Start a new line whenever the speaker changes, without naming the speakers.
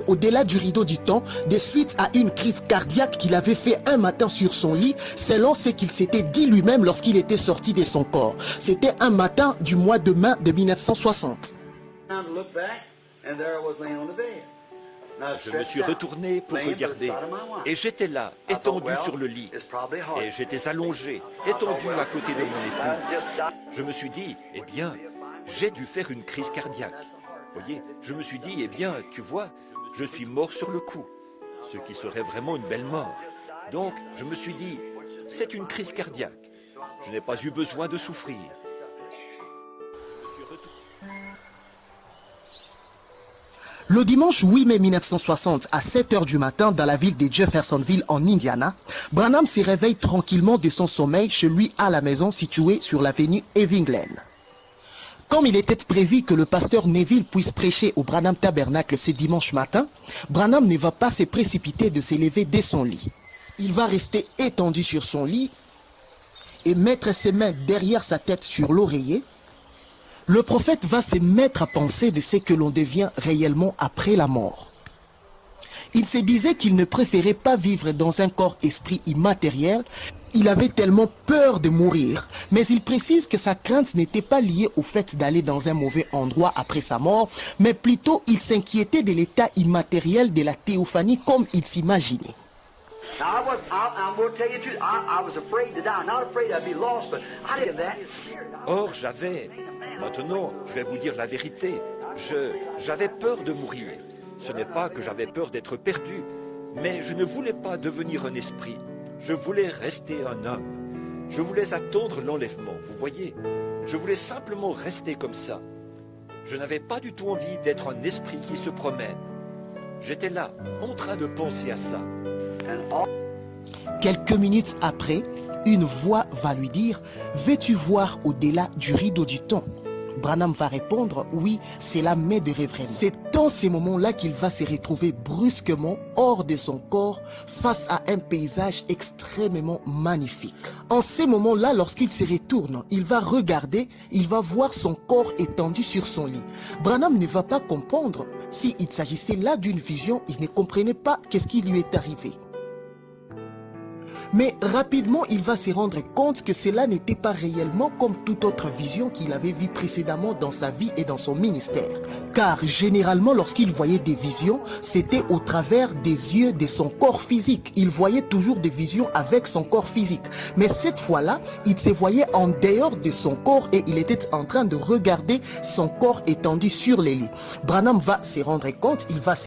Au-delà du rideau du temps, de suite à une crise cardiaque qu'il avait fait un matin sur son lit, selon ce qu'il s'était dit lui-même lorsqu'il était sorti de son corps. C'était un matin du mois de mai de 1960.
Je me suis retourné pour regarder et j'étais là, étendu sur le lit. Et j'étais allongé, étendu à côté de mon épouse. Je me suis dit, eh bien, j'ai dû faire une crise cardiaque. Vous voyez, je me suis dit, eh bien, tu vois, je suis mort sur le coup, ce qui serait vraiment une belle mort. Donc, je me suis dit, c'est une crise cardiaque. Je n'ai pas eu besoin de souffrir.
Le dimanche 8 mai 1960, à 7 h du matin, dans la ville de Jeffersonville, en Indiana, Branham se réveille tranquillement de son sommeil chez lui à la maison située sur l'avenue Irving Lane. Comme il était prévu que le pasteur Neville puisse prêcher au Branham Tabernacle ce dimanche matin, Branham ne va pas se précipiter de s'élever dès son lit. Il va rester étendu sur son lit et mettre ses mains derrière sa tête sur l'oreiller. Le prophète va se mettre à penser de ce que l'on devient réellement après la mort. Il se disait qu'il ne préférait pas vivre dans un corps-esprit immatériel. Il avait tellement peur de mourir, mais il précise que sa crainte n'était pas liée au fait d'aller dans un mauvais endroit après sa mort, mais plutôt il s'inquiétait de l'état immatériel de la théophanie comme il s'imaginait.
Or, maintenant, je vais vous dire la vérité, j'avais peur de mourir. Ce n'est pas que j'avais peur d'être perdu, mais je ne voulais pas devenir un esprit. Je voulais rester un homme. Je voulais attendre l'enlèvement, vous voyez. Je voulais simplement rester comme ça. Je n'avais pas du tout envie d'être un esprit qui se promène. J'étais là, en train de penser à ça.
Quelques minutes après, une voix va lui dire « Veux-tu voir au-delà du rideau du temps ?» Branham va répondre « Oui, cela m'aiderait vraiment. » C'est dans ces moments-là qu'il va se retrouver brusquement hors de son corps face à un paysage extrêmement magnifique. En ces moments-là, lorsqu'il se retourne, il va regarder, il va voir son corps étendu sur son lit. Branham ne va pas comprendre s'il s'agissait là d'une vision, il ne comprenait pas qu'est-ce qui lui est arrivé. Mais rapidement, il va se rendre compte que cela n'était pas réellement comme toute autre vision qu'il avait vue précédemment dans sa vie et dans son ministère. Car généralement, lorsqu'il voyait des visions, c'était au travers des yeux de son corps physique. Il voyait toujours des visions avec son corps physique. Mais cette fois-là, il se voyait en dehors de son corps et il était en train de regarder son corps étendu sur les lits. Branham va se rendre compte, il va